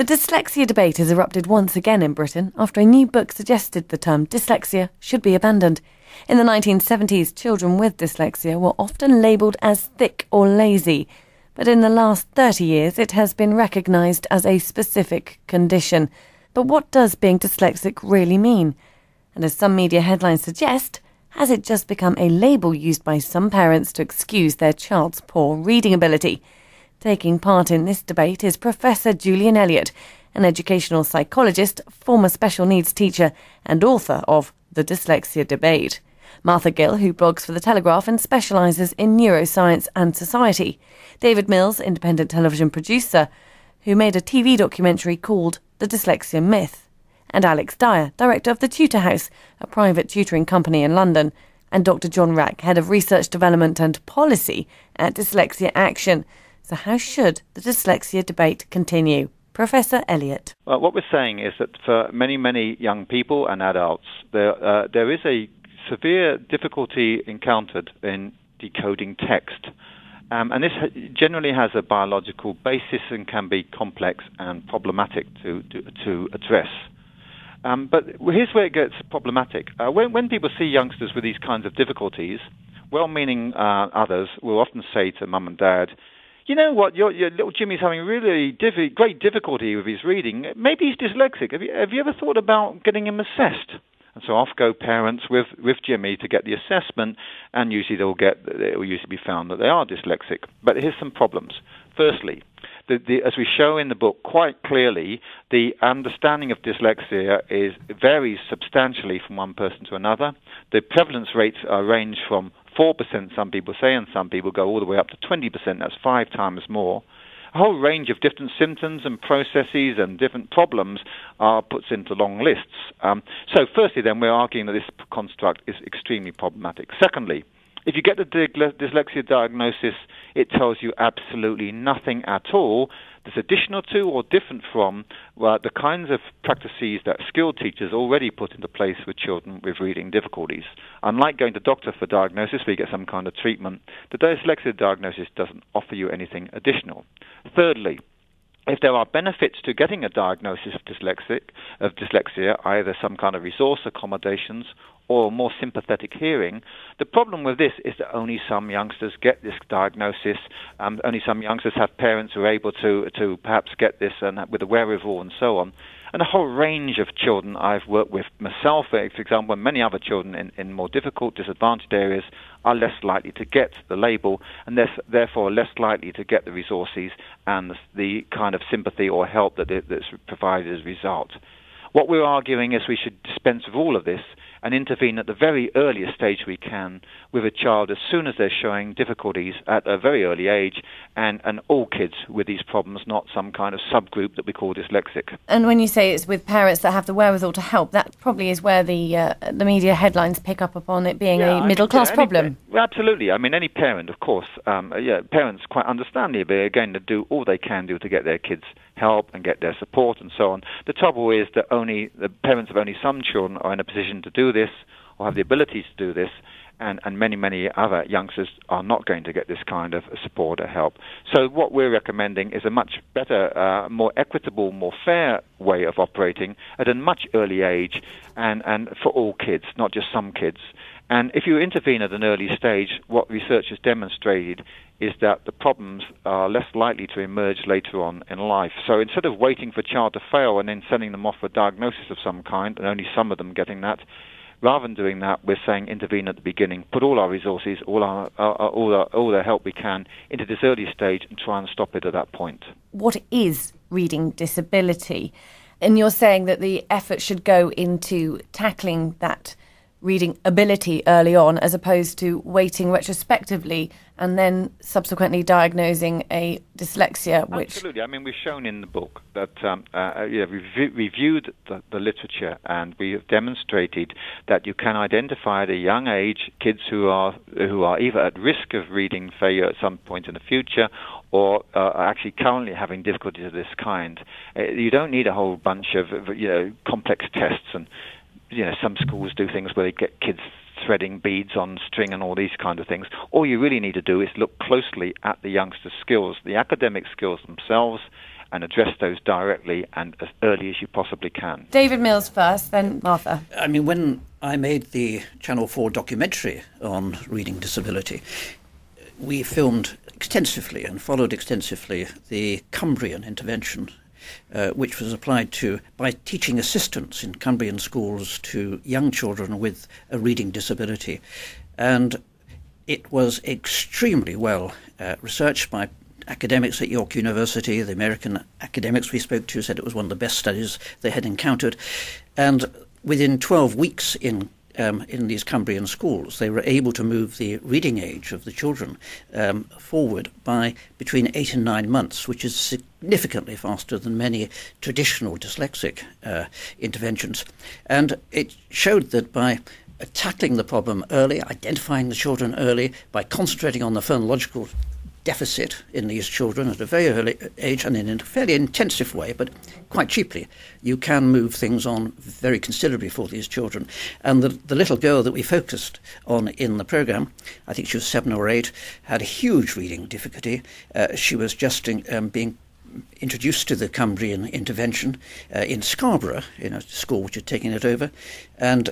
The dyslexia debate has erupted once again in Britain after a new book suggested the term dyslexia should be abandoned. In the 1970s, children with dyslexia were often labelled as thick or lazy, but in the last 30 years it has been recognised as a specific condition. But what does being dyslexic really mean? And as some media headlines suggest, has it just become a label used by some parents to excuse their child's poor reading ability? Taking part in this debate is Professor Julian Elliott, an educational psychologist, former special needs teacher and author of The Dyslexia Debate. Martha Gill, who blogs for the Telegraph and specialises in neuroscience and society. David Mills, independent television producer, who made a TV documentary called The Dyslexia Myth. And Alex Dyer, director of the Tutor House, a private tutoring company in London. And Dr. John Rack, head of research development and policy at Dyslexia Action. So how should the dyslexia debate continue? Professor Elliott. Well, what we're saying is that for many, many young people and adults, there is a severe difficulty encountered in decoding text. And this generally has a biological basis and can be complex and problematic to address. But here's where it gets problematic. When people see youngsters with these kinds of difficulties, well-meaning others will often say to mum and dad, you know what, your little Jimmy's having really great difficulty with his reading. Maybe he's dyslexic. Have you ever thought about getting him assessed? And so off go parents with Jimmy to get the assessment, and usually it will usually be found that they are dyslexic. But here's some problems. Firstly, as we show in the book quite clearly, the understanding of dyslexia varies substantially from one person to another. The prevalence rates range from 4%, some people say, and some people go all the way up to 20%. That's 5 times more. A whole range of different symptoms and processes and different problems are put into long lists. So firstly, then, we're arguing that this construct is extremely problematic. Secondly, if you get the dyslexia diagnosis, it tells you absolutely nothing at all that's additional to or different from the kinds of practices that skilled teachers already put into place with children with reading difficulties. Unlike going to doctor for diagnosis, where you get some kind of treatment, the dyslexia diagnosis doesn't offer you anything additional. Thirdly, if there are benefits to getting a diagnosis of dyslexia, either some kind of resource accommodations or more sympathetic hearing, the problem with this is that only some youngsters get this diagnosis. Only some youngsters have parents who are able to perhaps get this and with a wherewithal and so on. And a whole range of children I've worked with myself, for example, and many other children in more difficult, disadvantaged areas are less likely to get the label and therefore less likely to get the resources and the kind of sympathy or help that's provided as a result. What we're arguing is we should dispense with all of this and intervene at the very earliest stage we can with a child as soon as they're showing difficulties at a very early age, and all kids with these problems, not some kind of subgroup that we call dyslexic. And when you say it's with parents that have the wherewithal to help, that probably is where the media headlines pick up upon it being a middle-class problem. Absolutely. I mean, any parent, of course, parents quite understandably, but again, to do all they can do to get their kids help and get their support and so on. The trouble is that only the parents of only some children are in a position to do this or have the ability to do this, and many, many other youngsters are not going to get this kind of support or help. So what we're recommending is a much better, more equitable, more fair way of operating at a much early age and for all kids, not just some kids. And if you intervene at an early stage, what research has demonstrated is that the problems are less likely to emerge later on in life. So instead of waiting for a child to fail and then sending them off for a diagnosis of some kind, and only some of them getting that, rather than doing that, we're saying intervene at the beginning, put all our resources, all the help we can into this early stage and try and stop it at that point. What is reading disability? And you're saying that the effort should go into tackling that reading ability early on, as opposed to waiting retrospectively and then subsequently diagnosing a dyslexia. Absolutely. I mean, we've shown in the book that we've reviewed the literature, and we have demonstrated that you can identify at a young age kids who are either at risk of reading failure at some point in the future or are actually currently having difficulties of this kind. You don't need a whole bunch of complex tests, and some schools do things where they get kids threading beads on string and all these kind of things. All you really need to do is look closely at the youngsters' skills, the academic skills themselves, and address those directly and as early as you possibly can. David Mills first, then Martha. I mean, when I made the Channel 4 documentary on reading disability, we filmed extensively and followed extensively the Cumbrian intervention, which was applied by teaching assistants in Cumbrian schools to young children with a reading disability. And it was extremely well researched by academics at York University. The American academics we spoke to said it was one of the best studies they had encountered. And within 12 weeks in these Cumbrian schools, they were able to move the reading age of the children forward by between 8 and 9 months, which is significantly faster than many traditional dyslexic interventions. And it showed that by tackling the problem early, identifying the children early, by concentrating on the phonological deficit in these children at a very early age and in a fairly intensive way, but quite cheaply, you can move things on very considerably for these children. And the little girl that we focused on in the programme, I think she was 7 or 8, had a huge reading difficulty. She was just being introduced to the Cumbrian intervention in Scarborough, in a school which had taken it over, and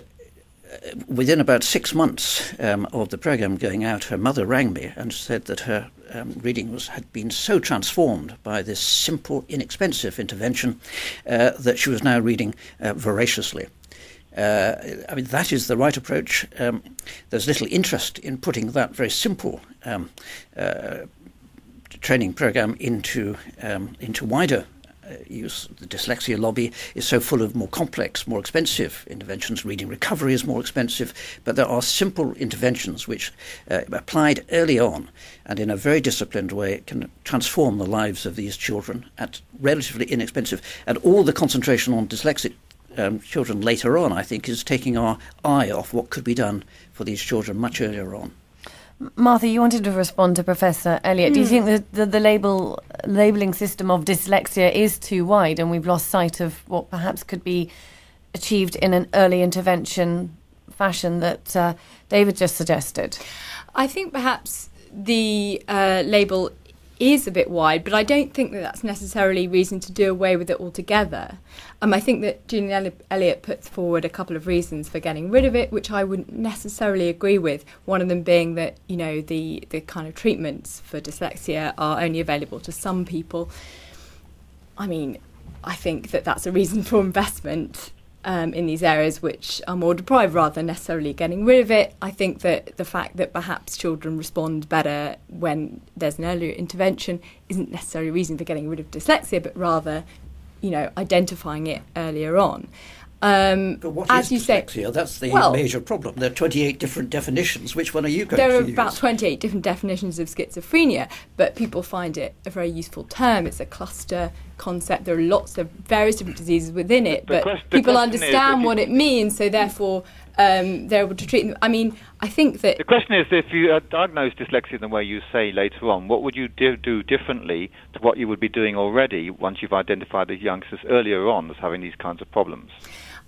within about 6 months of the programme going out, her mother rang me and said that her reading had been so transformed by this simple, inexpensive intervention that she was now reading voraciously. I mean, that is the right approach. There's little interest in putting that very simple training programme into wider use. The dyslexia lobby is so full of more complex, more expensive interventions. Reading recovery is more expensive, but there are simple interventions which, applied early on and in a very disciplined way, can transform the lives of these children at relatively inexpensive. And all the concentration on dyslexic children later on, I think, is taking our eye off what could be done for these children much earlier on. Martha, you wanted to respond to Professor Elliott. Do you think that the labelling system of dyslexia is too wide and we've lost sight of what perhaps could be achieved in an early intervention fashion that David just suggested? I think perhaps the label is a bit wide, but I don't think that that's necessarily reason to do away with it altogether. I think that Julian Elliott puts forward a couple of reasons for getting rid of it, which I wouldn't necessarily agree with. One of them being that, you know, the kind of treatments for dyslexia are only available to some people. I mean, I think that that's a reason for investment in these areas which are more deprived rather than necessarily getting rid of it. I think that the fact that perhaps children respond better when there's an earlier intervention isn't necessarily a reason for getting rid of dyslexia, but rather, you know, identifying it earlier on. But what is dyslexia? That's the major problem. There are 28 different definitions. Which one are you going to use? There are about 28 different definitions of schizophrenia, but people find it a very useful term. It's a cluster concept. There are lots of various different diseases within it, but people understand what it means, so therefore they're able to treat them. I mean, I think that... The question is, if you diagnose dyslexia in the way you say later on, what would you do differently to what you would be doing already once you've identified the youngsters earlier on as having these kinds of problems?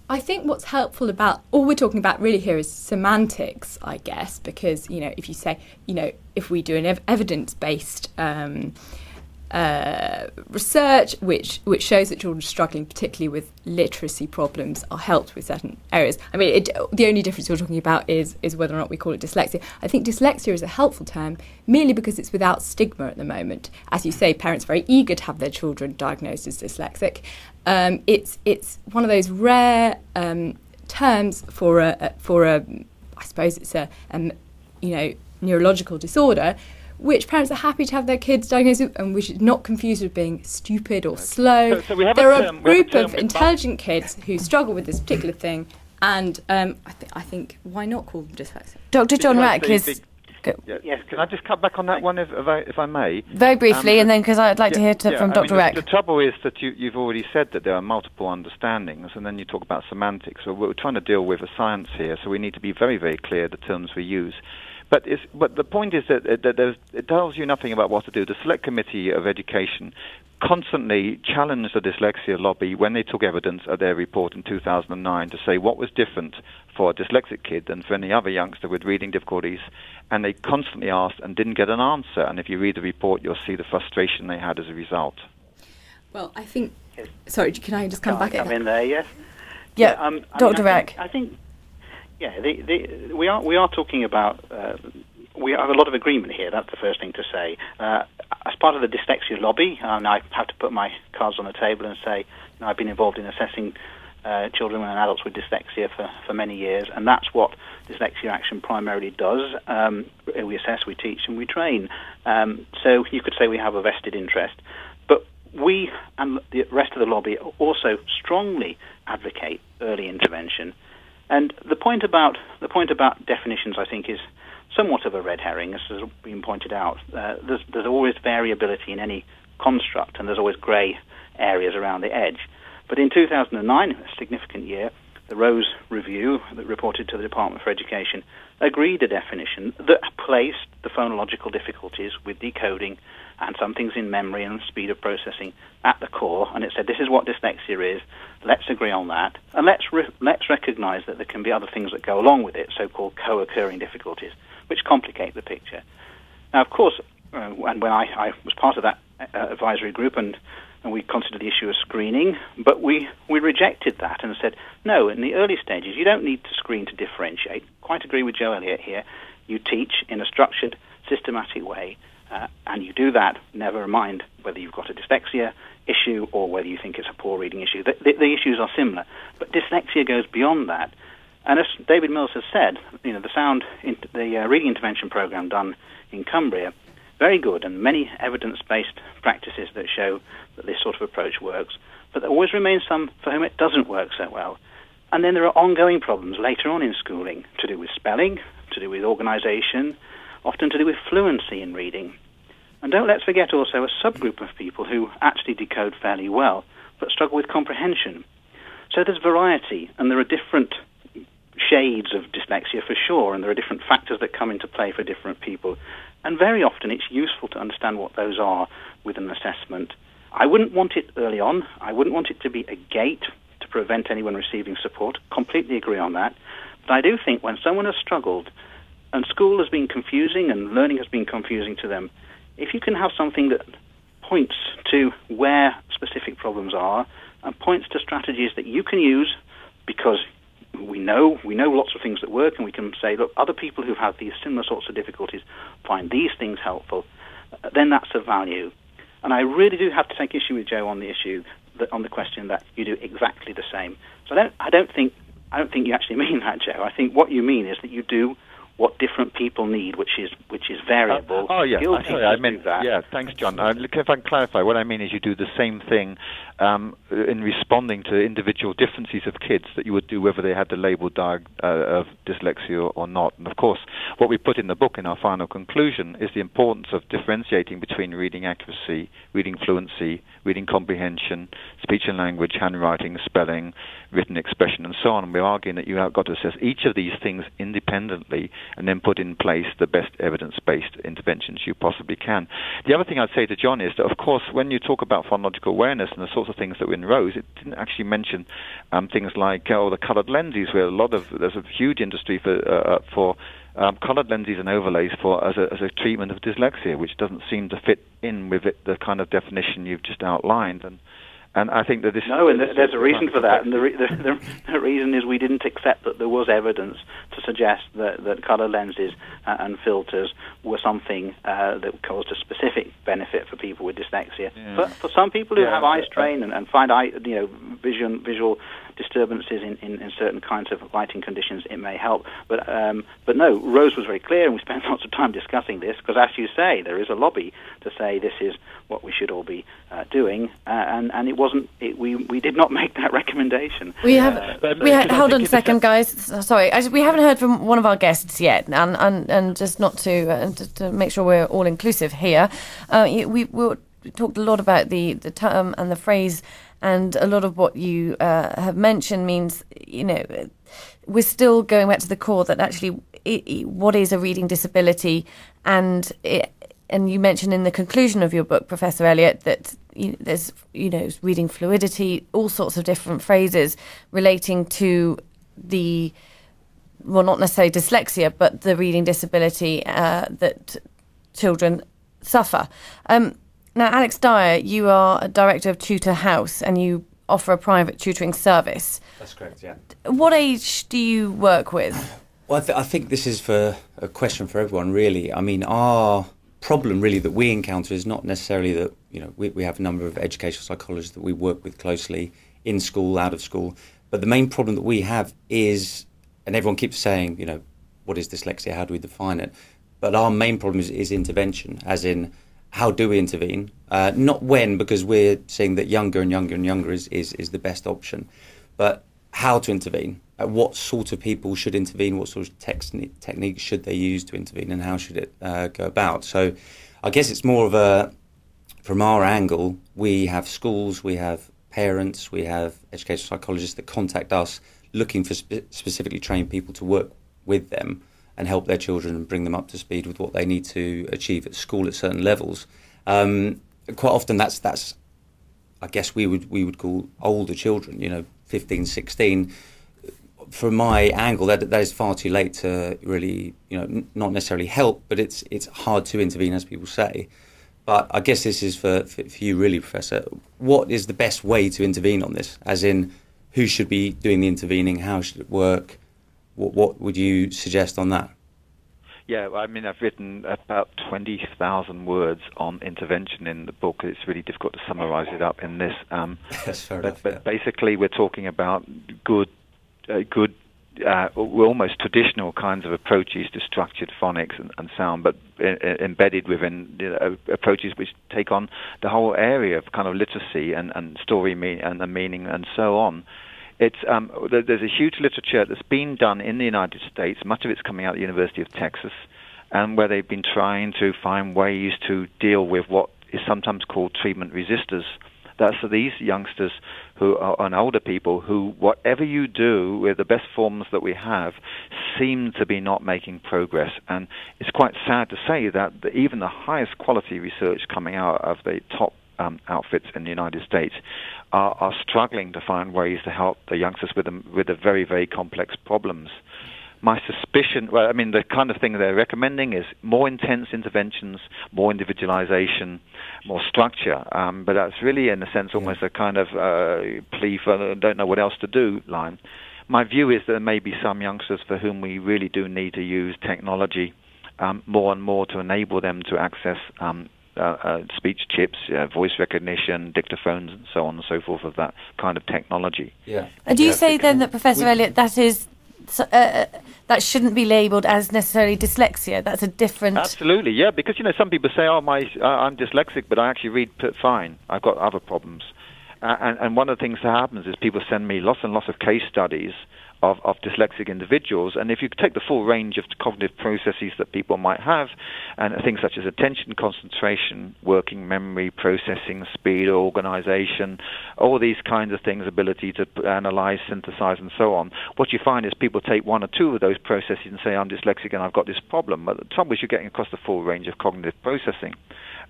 I think what's helpful about, all we're talking about really here is semantics, I guess, because, you know, if you say, you know, if we do an evidence-based research which shows that children struggling particularly with literacy problems are helped with certain areas. I mean, the only difference you're talking about is whether or not we call it dyslexia. I think dyslexia is a helpful term merely because it's without stigma at the moment. As you say, parents are very eager to have their children diagnosed as dyslexic. It's one of those rare terms for a I suppose it's a neurological disorder, which parents are happy to have their kids diagnosed with, and we should not confuse with being stupid or slow. So we have there are a group of intelligent kids who struggle with this particular thing, and I think why not call them dyslexic? Dr. John Rack is... Yes. Can I just cut back on that one, if I may? Very briefly, and then because I'd like to hear from Dr. Rack. The trouble is that you've already said that there are multiple understandings, and then you talk about semantics. So we're trying to deal with a science here, so we need to be very, very clear the terms we use. But the point is that it tells you nothing about what to do. The Select Committee of Education constantly challenged the dyslexia lobby when they took evidence of their report in 2009 to say what was different for a dyslexic kid than for any other youngster with reading difficulties, and they constantly asked and didn't get an answer. And if you read the report, you'll see the frustration they had as a result. Well, I think... Sorry, can I just come back in? Come in there, yes. Yeah, Dr. Rack. I think we are talking about... we have a lot of agreement here, that's the first thing to say. As part of the dyslexia lobby, and I have to put my cards on the table and say, I've been involved in assessing children and adults with dyslexia for many years, and that's what Dyslexia Action primarily does. We assess, we teach, and we train. So you could say we have a vested interest. But we and the rest of the lobby also strongly advocate early intervention. And the point about definitions, I think, is somewhat of a red herring, as has been pointed out. There's always variability in any construct, and there's always grey areas around the edge. But in 2009, a significant year, the Rose Review that reported to the Department for Education agreed a definition that placed the phonological difficulties with decoding and some things in memory and speed of processing at the core, and it said this is what dyslexia is, let's agree on that, and let's recognise that there can be other things that go along with it, so-called co-occurring difficulties, which complicate the picture. Now, of course, and when I was part of that advisory group, and we considered the issue of screening, but we rejected that and said, no, in the early stages, you don't need to screen to differentiate. Quite agree with Joe Elliott here. You teach in a structured, systematic way, and you do that, never mind whether you've got a dyslexia issue or whether you think it's a poor reading issue. The issues are similar, but dyslexia goes beyond that. And as David Mills has said, the reading intervention program done in Cumbria, very good, and many evidence-based practices that show that this sort of approach works. But there always remains some for whom it doesn't work so well. And then there are ongoing problems later on in schooling to do with spelling, to do with organisation, often to do with fluency in reading. And let's forget also a subgroup of people who actually decode fairly well, but struggle with comprehension. So there's variety, and there are different shades of dyslexia for sure, and there are different factors that come into play for different people. And very often it's useful to understand what those are with an assessment. I wouldn't want it early on. I wouldn't want it to be a gate to prevent anyone receiving support. Completely agree on that. But I do think when someone has struggled and school has been confusing and learning has been confusing to them, if you can have something that points to where specific problems are and points to strategies that you can use, because we know lots of things that work, and we can say, look, other people who've had these similar sorts of difficulties find these things helpful, then that's of value. And I really do have to take issue with Joe on the question that you do exactly the same. So I don't think you actually mean that, Joe. I think what you mean is that you do what different people need, which is variable. I meant that. Yeah, thanks, John. If I can clarify, what I mean is you do the same thing in responding to individual differences of kids that you would do whether they had the label of dyslexia or not. And of course, what we put in the book in our final conclusion is the importance of differentiating between reading accuracy, reading fluency, reading comprehension, speech and language, handwriting, spelling, written expression, and so on. And we're arguing that you have got to assess each of these things independently and then put in place the best evidence-based interventions you possibly can. The other thing I'd say to John is that, of course, when you talk about phonological awareness and the sorts of things that were in Rose, it didn't actually mention things like the coloured lenses, where there's a huge industry for coloured lenses and overlays as a treatment of dyslexia, which doesn't seem to fit in with the kind of definition you've just outlined. And I think that there's a reason for that, and the reason is we didn't accept that there was evidence to suggest that colour lenses and filters were something that caused a specific benefit for people with dyslexia. Yeah. For some people who have eye strain and find visual disturbances in certain kinds of lighting conditions, it may help. But no, Rose was very clear, and we spent lots of time discussing this, because as you say, there is a lobby to say this is what we should all be doing, and it wasn't. We did not make that recommendation. Hold on a second, guys. Sorry, we haven't heard from one of our guests yet, and just not to make sure we're all inclusive here. We talked a lot about the term and the phrase, and a lot of what you have mentioned means, we're still going back to the core that actually what is a reading disability, and you mentioned in the conclusion of your book, Professor Elliott, that there's reading fluidity, all sorts of different phrases relating to not necessarily dyslexia, but the reading disability that children suffer. Now, Alex Dyer, you are a director of Tutor House and you offer a private tutoring service. That's correct, yeah. What age do you work with? Well, I think this is a question for everyone, really. I mean, our problem, really, that we encounter is not necessarily that, we have a number of educational psychologists that we work with closely in school, out of school. But the main problem that we have is, and everyone keeps saying, what is dyslexia? How do we define it? But our main problem is intervention, as in, how do we intervene? Not when, because we're seeing that younger and younger and younger is the best option. But how to intervene? What sort of people should intervene? What sort of techniques should they use to intervene? And how should it go about? So I guess it's more of from our angle, we have schools, we have parents, we have educational psychologists that contact us looking for specifically trained people to work with them and help their children and bring them up to speed with what they need to achieve at school at certain levels. Quite often that's I guess we would call older children, 15, 16. From my angle, that is far too late to really, not necessarily help, but it's hard to intervene, as people say. But I guess this is for you, really, Professor. What is the best way to intervene on this? As in, who should be doing the intervening? How should it work? What would you suggest on that? Yeah, I mean, I've written about 20,000 words on intervention in the book. It's really difficult to summarise it up in this. That's fair enough. But basically, we're talking about good, almost traditional kinds of approaches to structured phonics and sound, but embedded within approaches which take on the whole area of kind of literacy and story and the meaning and so on. There's a huge literature that's been done in the United States. Much of it's coming out of the University of Texas, and where they've been trying to find ways to deal with what is sometimes called treatment resistors. That's for these youngsters who are and older people who, whatever you do with the best forms that we have, seem to be not making progress. And it's quite sad to say that even the highest quality research coming out of the top outfits in the United States are struggling to find ways to help the youngsters with the very, very complex problems. My suspicion, the kind of thing they're recommending is more intense interventions, more individualization, more structure. But that's really, in a sense, almost a kind of plea for don't know what else to do line. My view is that there may be some youngsters for whom we really do need to use technology more and more to enable them to access speech chips, voice recognition, dictaphones, and so on and so forth of that kind of technology. Yeah. Do you say then that, Professor Elliott, that shouldn't be labelled as necessarily dyslexia? That's a different... Absolutely, yeah, because, some people say, I'm dyslexic, but I actually read fine. I've got other problems. And one of the things that happens is people send me lots and lots of case studies of dyslexic individuals, and if you take the full range of cognitive processes that people might have, and things such as attention, concentration, working memory, processing, speed, organization, all these kinds of things, ability to analyze, synthesize, and so on, what you find is people take one or two of those processes and say, I'm dyslexic and I've got this problem. But the trouble is you're getting across the full range of cognitive processing.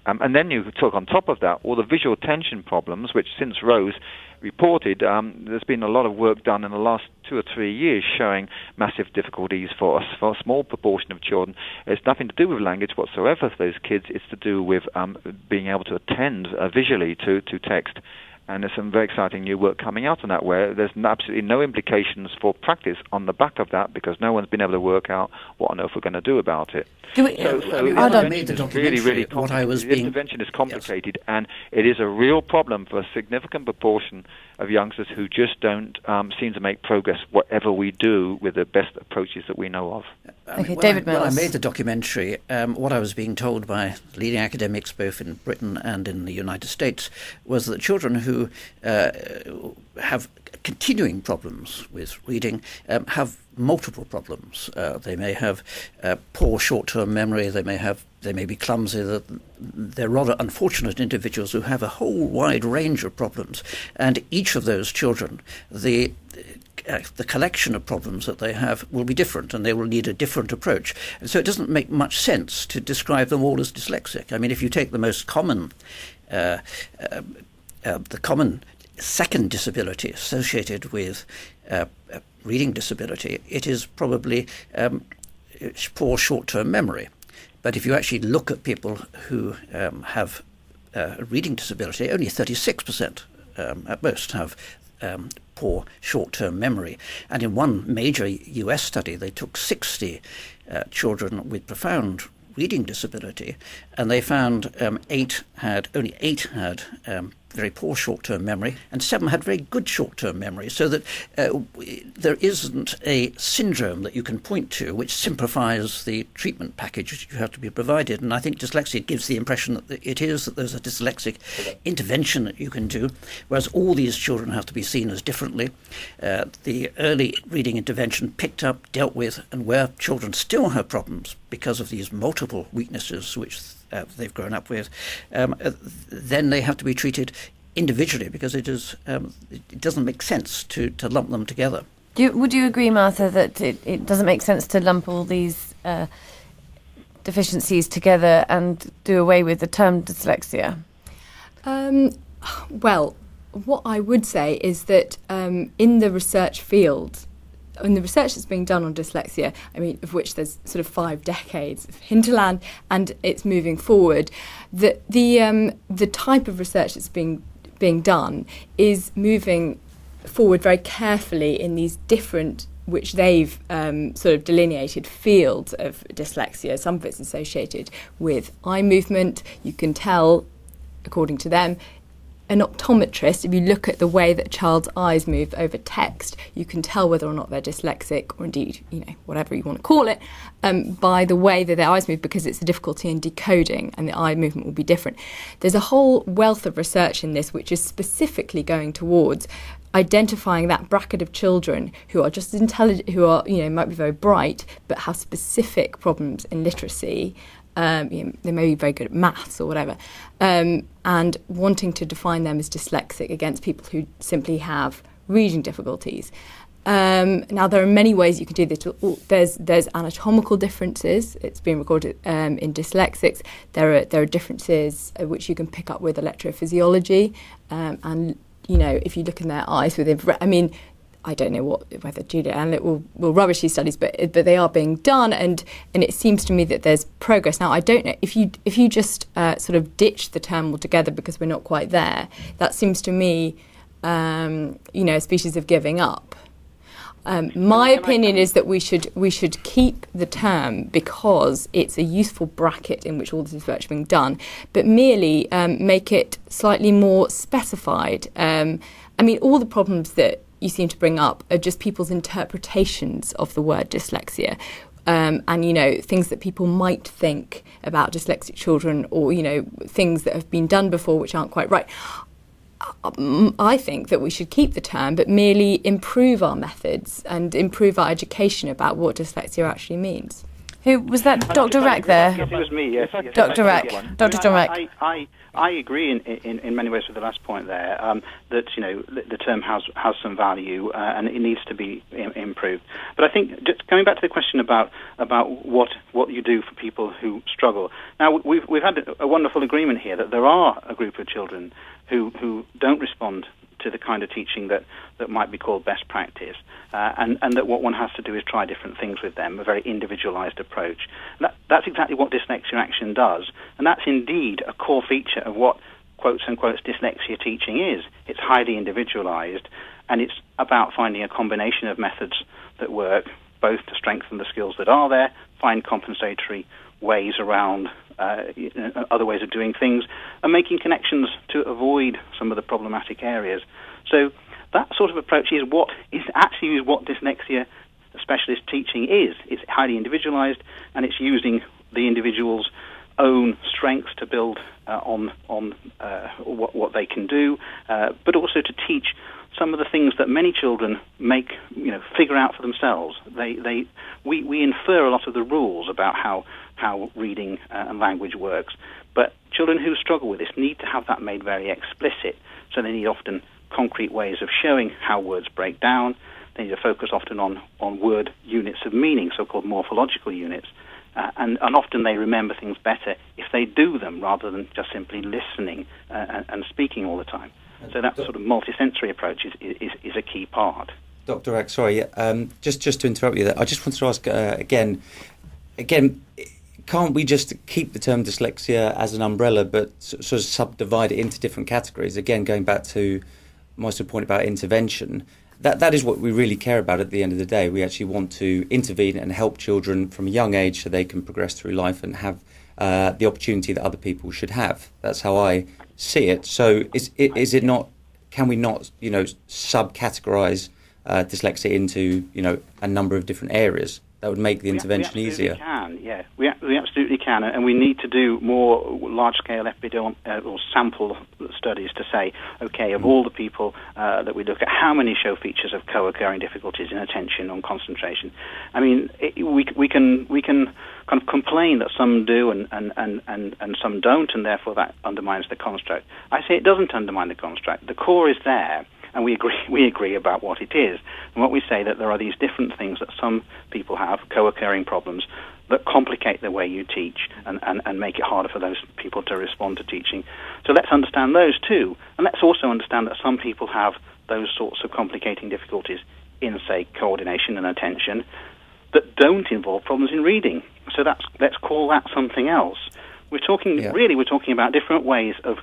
And then you took on top of that all the visual attention problems, which since Rose reported, there's been a lot of work done in the last 2 or 3 years showing massive difficulties for a small proportion of children. It's nothing to do with language whatsoever for those kids. It's to do with being able to attend visually to text. And there's some very exciting new work coming out on that where there's absolutely no implications for practice on the back of that because no one's been able to work out what on earth we're going to do about it. Intervention is complicated, yes. And it is a real problem for a significant proportion of youngsters who just don't seem to make progress whatever we do with the best approaches that we know of. David Mills. When I made the documentary, what I was being told by leading academics both in Britain and in the United States was that children who have continuing problems with reading have multiple problems. They may have poor short-term memory. They may be clumsy. They're rather unfortunate individuals who have a whole wide range of problems. And each of those children, the collection of problems that they have will be different, and they will need a different approach. And so it doesn't make much sense to describe them all as dyslexic. I mean, if you take the most common, the common second disability associated with reading disability, it is probably poor short-term memory. But if you actually look at people who have a reading disability, only 36% at most have poor short-term memory. And in one major US study, they took 60 children with profound reading disability, and they found only eight had very poor short-term memory, and 7 had very good short-term memory, so that there isn't a syndrome that you can point to which simplifies the treatment package that you have to be provided. And I think dyslexia gives the impression that there's a dyslexic intervention that you can do, whereas all these children have to be seen as differently. The early reading intervention picked up, dealt with, and where children still have problems because of these multiple weaknesses which they've grown up with, then they have to be treated individually, because it doesn't make sense to lump them together. Would you agree, Martha, that it doesn't make sense to lump all these deficiencies together and do away with the term dyslexia? Well, what I would say is that in the research field, in the research that's being done on dyslexia, I mean, of which there's sort of 5 decades of hinterland, and it's moving forward, the type of research that's being done is moving forward very carefully in these different, which they've sort of delineated, fields of dyslexia. Some of it's associated with eye movement. You can tell, according to them, an optometrist, if you look at the way that a child's eyes move over text, you can tell whether or not they're dyslexic, or indeed, whatever you want to call it, by the way that their eyes move, because it's a difficulty in decoding and the eye movement will be different. There's a whole wealth of research in this which is specifically going towards identifying that bracket of children who are just as intelligent, who are, might be very bright, but have specific problems in literacy. They may be very good at maths or whatever, and wanting to define them as dyslexic against people who simply have reading difficulties. Now, there are many ways you can do this. There's anatomical differences. It's been recorded in dyslexics. There are differences which you can pick up with electrophysiology, and if you look in their eyes I don't know whether Juliet Elliott will rubbish these studies, but they are being done, and it seems to me that there's progress. Now, I don't know if you just sort of ditch the term altogether because we're not quite there. That seems to me, a species of giving up. My opinion is that we should keep the term because it's a useful bracket in which all this research is being done, but merely make it slightly more specified. All the problems that you seem to bring up are just people's interpretations of the word dyslexia, and things that people might think about dyslexic children, or things that have been done before which aren't quite right. I think that we should keep the term, but merely improve our methods and improve our education about what dyslexia actually means. Who was that? Dr. Rack there? Yes, it was me. Yes, Dr. Rack. Dr. John Rack. I agree in many ways with the last point there, that the term has some value, and it needs to be improved. But I think, just coming back to the question about what you do for people who struggle. Now, we've had a wonderful agreement here that there are a group of children who don't respond to the kind of teaching that might be called best practice, and that what one has to do is try different things with them, a very individualized approach. That's exactly what Dyslexia Action does, and that's indeed a core feature of what, quotes unquote, dyslexia teaching is. It's highly individualized, and it's about finding a combination of methods that work, both to strengthen the skills that are there, find compensatory ways around other ways of doing things, and making connections to avoid some of the problematic areas. So that sort of approach is what dyslexia specialist teaching is. It's highly individualized, and it's using the individual's own strengths to build on what they can do, but also to teach some of the things that many children figure out for themselves. We infer a lot of the rules about how reading and language works, but children who struggle with this need to have that made very explicit. So they need often concrete ways of showing how words break down. They need to focus often on word units of meaning, so-called morphological units, and often they remember things better if they do them rather than just simply listening and speaking all the time. So that sort of multisensory approach is a key part. Dr. Rack, sorry, just to interrupt you there, I just wanted to ask again, can't we just keep the term dyslexia as an umbrella, but sort of subdivide it into different categories? Again, going back to my point about intervention, that is what we really care about at the end of the day. We actually want to intervene and help children from a young age so they can progress through life and have the opportunity that other people should have. That's how I see it. So is it not? Can we not, subcategorize dyslexia into, a number of different areas? That would make the intervention easier. We absolutely can, and we need to do more large-scale or sample studies to say, okay, of all the people that we look at, how many show features of co-occurring difficulties in attention and concentration? I mean, we can kind of complain that some do and some don't, and therefore that undermines the construct. I say it doesn't undermine the construct. The core is there. And we agree about what it is. And what we say that there are these different things that some people have, co-occurring problems, that complicate the way you teach and make it harder for those people to respond to teaching. So let's understand those too. And let's also understand that some people have those sorts of complicating difficulties in, say, coordination and attention that don't involve problems in reading. So let's call that something else. We're talking about different ways of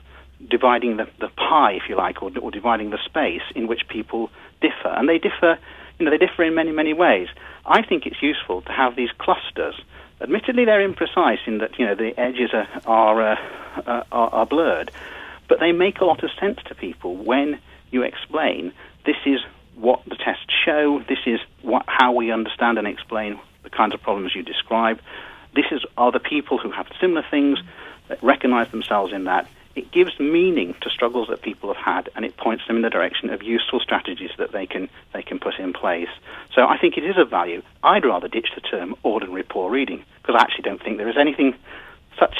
dividing the pie, if you like, or dividing the space in which people differ. And they differ in many, many ways. I think it's useful to have these clusters. Admittedly, they're imprecise in that, the edges are blurred, but they make a lot of sense to people when you explain this is what the tests show, this is how we understand and explain the kinds of problems you describe. This are the people who have similar things that recognize themselves in that. It gives meaning to struggles that people have had, and it points them in the direction of useful strategies that they can put in place. So I think it is of value. I'd rather ditch the term ordinary poor reading, because I actually don't think there is anything such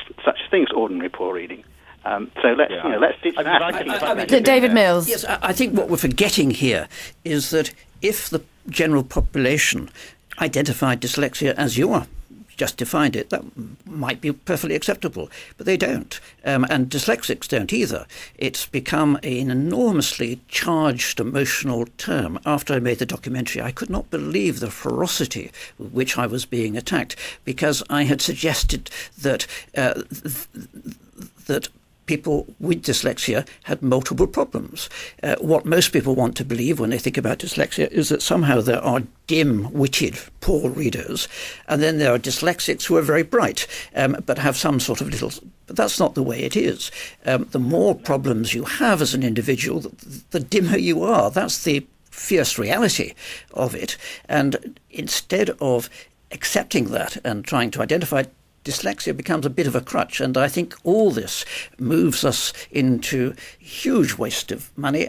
thing as ordinary poor reading. So let's ditch that. David Mills. Yes, I think what we're forgetting here is that if the general population identified dyslexia as you are, just defined it, that might be perfectly acceptable, but they don't. And dyslexics don't either. It's become an enormously charged emotional term. After I made the documentary, I could not believe the ferocity with which I was being attacked, because I had suggested that that people with dyslexia had multiple problems. What most people want to believe when they think about dyslexia is that somehow there are dim-witted poor readers, and then there are dyslexics who are very bright, but have some sort of little... But that's not the way it is. The more problems you have as an individual, the dimmer you are. That's the fierce reality of it. And instead of accepting that and trying to identify it, dyslexia becomes a bit of a crutch, and I think all this moves us into huge waste of money.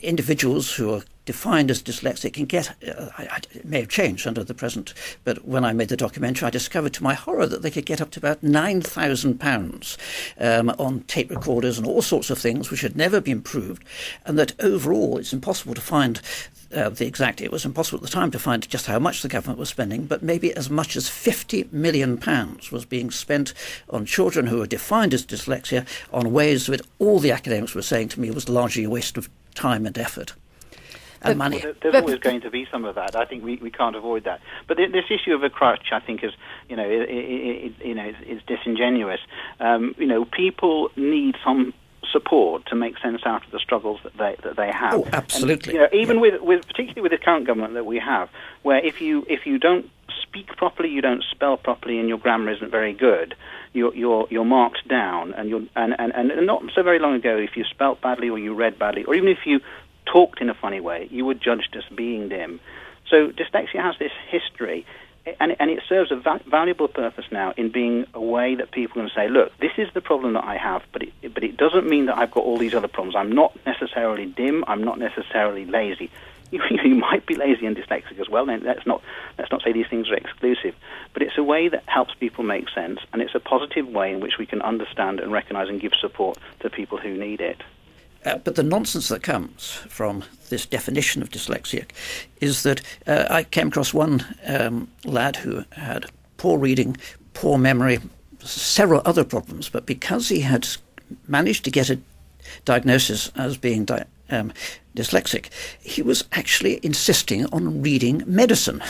Individuals who are defined as dyslexic can get, it may have changed under the present, but when I made the documentary, I discovered to my horror that they could get up to about £9,000 on tape recorders and all sorts of things which had never been proved, and that overall it's impossible to find it was impossible at the time to find just how much the government was spending, but maybe as much as £50 million was being spent on children who were defined as dyslexia on ways that all the academics were saying to me was largely a waste of time and effort. And money. Well, there's always going to be some of that. I think we can't avoid that. But this issue of a crutch, I think, is it's disingenuous. People need some support to make sense out of the struggles that they have. Oh, absolutely. And, even with particularly with the current government that we have, where if you don't speak properly, you don't spell properly, and your grammar isn't very good, you're marked down. And not so very long ago, if you spelt badly or you read badly, or even if you talked in a funny way, you were judged as being dim. So dyslexia has this history, and it serves a valuable purpose now in being a way that people can say, look, this is the problem that I have, but it doesn't mean that I've got all these other problems. I'm not necessarily dim. I'm not necessarily lazy. You might be lazy and dyslexic as well. And let's not say these things are exclusive. But it's a way that helps people make sense, and it's a positive way in which we can understand and recognise and give support to people who need it. But the nonsense that comes from this definition of dyslexia is that I came across one lad who had poor reading, poor memory, several other problems, but because he had managed to get a diagnosis as being dyslexic, he was actually insisting on reading medicine.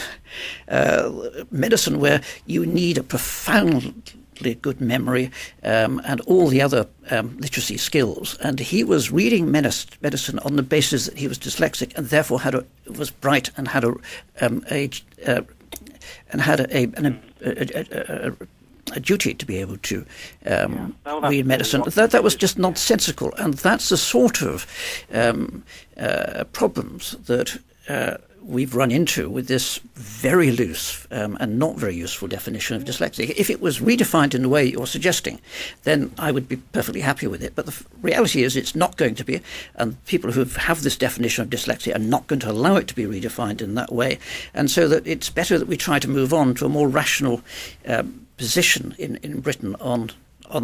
Medicine where you need a profoundly good memory and all the other literacy skills. And he was reading medicine on the basis that he was dyslexic and therefore was bright and had a duty to be able to read medicine. That was just nonsensical, and that's the sort of problems that we've run into with this very loose and not very useful definition of dyslexia. If it was redefined in the way you're suggesting, then I would be perfectly happy with it. But the reality is it's not going to be, and people who have this definition of dyslexia are not going to allow it to be redefined in that way. And so that it's better that we try to move on to a more rational position in Britain on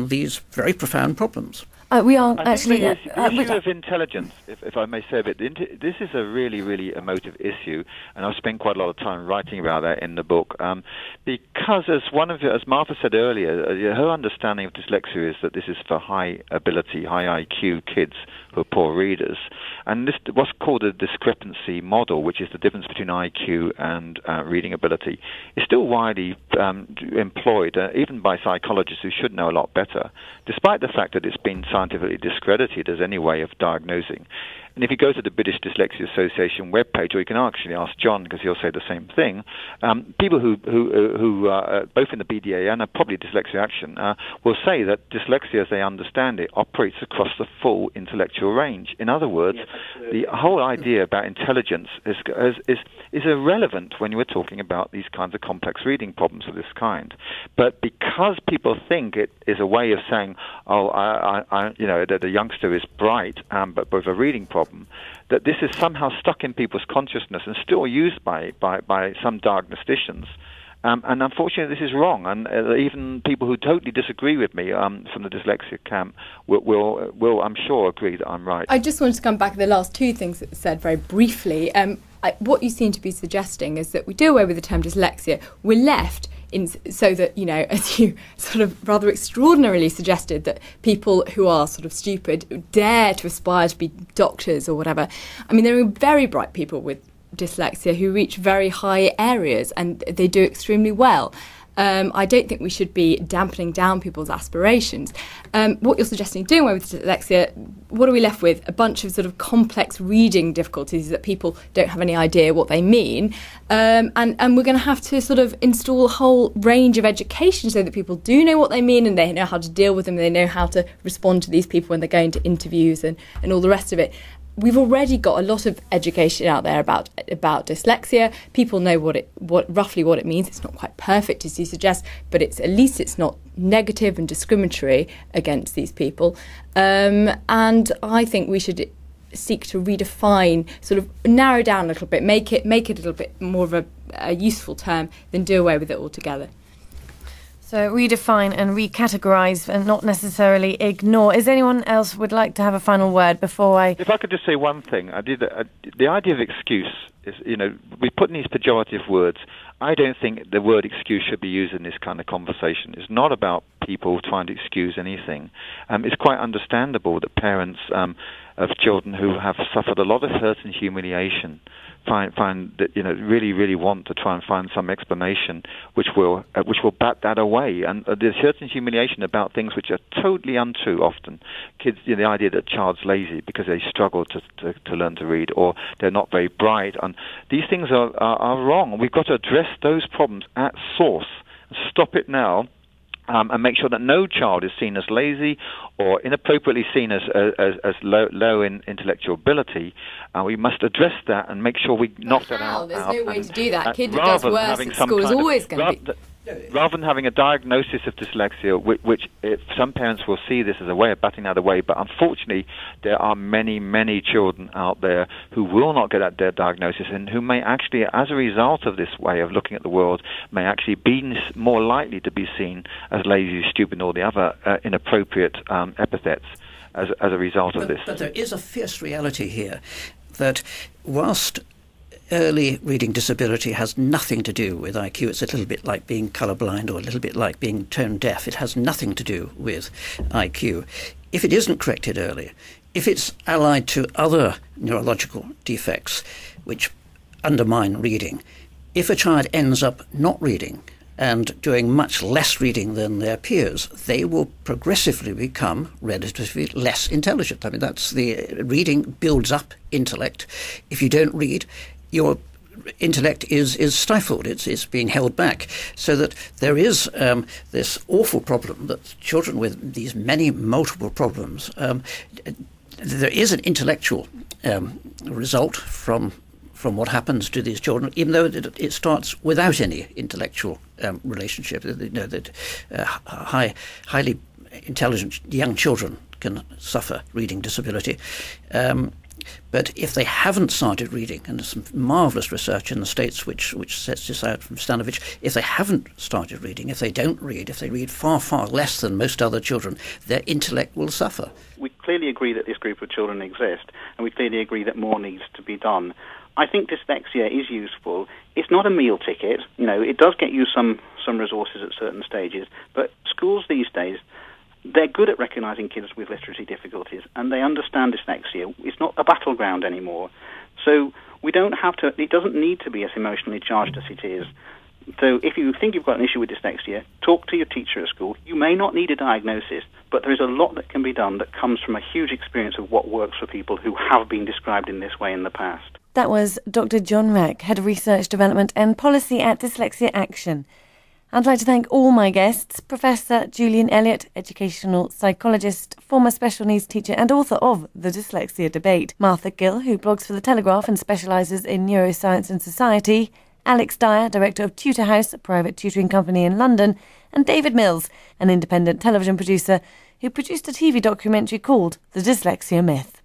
these very profound problems. We are I actually... think the issue of intelligence, if I may say a bit, this is a really, really emotive issue, and I've spent quite a lot of time writing about that in the book, because as Martha said earlier, her understanding of dyslexia is that this is for high ability, high IQ kids who are poor readers, and this what's called a discrepancy model, which is the difference between IQ and reading ability, is still widely employed, even by psychologists who should know a lot better, despite the fact that it's been scientifically discredited as any way of diagnosing. And if you go to the British Dyslexia Association webpage, or you can actually ask John, because he'll say the same thing, people who both in the BDA and probably Dyslexia Action will say that dyslexia, as they understand it, operates across the full intellectual range. In other words, the whole idea about intelligence is irrelevant when you are talking about these kinds of complex reading problems of this kind. But because people think it is a way of saying, that the youngster is bright, but with a reading problem, that this is somehow stuck in people's consciousness and still used by some diagnosticians. And unfortunately, this is wrong. And even people who totally disagree with me from the dyslexia camp will, I'm sure, agree that I'm right. I just wanted to come back to the last two things that were said very briefly. What you seem to be suggesting is that we do away with the term dyslexia. We're left so that, as you sort of rather extraordinarily suggested, that people who are sort of stupid dare to aspire to be doctors or whatever. I mean, there are very bright people with dyslexia who reach very high areas and they do extremely well. I don't think we should be dampening down people's aspirations. What you're suggesting doing away with dyslexia, what are we left with? A bunch of sort of complex reading difficulties that people don't have any idea what they mean. And we're going to have to sort of install a whole range of education so that people do know what they mean and they know how to deal with them, they know how to respond to these people when they're going to interviews and all the rest of it. We've already got a lot of education out there about dyslexia. People know roughly what it means. It's not quite perfect, as you suggest, but at least it's not negative and discriminatory against these people. And I think we should seek to redefine, sort of narrow down a little bit, make it a little bit more of a useful term than do away with it altogether. So redefine and recategorise and not necessarily ignore. Is anyone else would like to have a final word before I... If I could just say one thing. The idea of excuse is, we put in these pejorative words. I don't think the word excuse should be used in this kind of conversation. It's not about people trying to excuse anything. It's quite understandable that parents of children who have suffered a lot of hurt and humiliation find that really, really want to try and find some explanation which will bat that away. And there's hurt and humiliation about things which are totally untrue. Often, kids, the idea that a child's lazy because they struggle to learn to read, or they're not very bright, and these things are wrong. We've got to address those problems at source. Stop it now. And make sure that no child is seen as lazy or inappropriately seen as low in intellectual ability. We must address that and make sure we knock that out. There's no way to do that. Kid who does worse at school is always going to be... Rather than having a diagnosis of dyslexia, which some parents will see this as a way of batting that away, but unfortunately there are many, many children out there who will not get their diagnosis and who may actually, as a result of this way of looking at the world, may actually be more likely to be seen as lazy, stupid, or the other inappropriate epithets as a result of this. But there is a fierce reality here that whilst early reading disability has nothing to do with IQ. It's a little bit like being colourblind or a little bit like being tone deaf. It has nothing to do with IQ. If it isn't corrected early, If it's allied to other neurological defects which undermine reading, if a child ends up not reading and doing much less reading than their peers, they will progressively become relatively less intelligent. I mean, that's the reading builds up intellect. If you don't read, your intellect is stifled, it's being held back, so that there is this awful problem that children with these many multiple problems, there is an intellectual result from what happens to these children, even though it starts without any intellectual relationship. Highly intelligent young children can suffer reading disability. But if they haven't started reading, and there's some marvellous research in the States which sets this out from Stanovich, if they haven't started reading, if they don't read, if they read far, far less than most other children, their intellect will suffer. We clearly agree that this group of children exist, and we clearly agree that more needs to be done. I think dyslexia is useful. It's not a meal ticket. You know, it does get you some resources at certain stages, but schools these days, they're good at recognising kids with literacy difficulties, and they understand dyslexia. It's not a battleground anymore. So we don't have to, it doesn't need to be as emotionally charged as it is. So if you think you've got an issue with dyslexia, talk to your teacher at school. You may not need a diagnosis, but there is a lot that can be done that comes from a huge experience of what works for people who have been described in this way in the past. That was Dr. John Reck, Head of Research Development and Policy at Dyslexia Action. I'd like to thank all my guests, Professor Julian Elliott, educational psychologist, former special needs teacher and author of The Dyslexia Debate, Martha Gill, who blogs for the Telegraph and specialises in neuroscience and society, Alex Dyer, director of Tutor House, a private tutoring company in London, and David Mills, an independent television producer who produced a TV documentary called The Dyslexia Myth.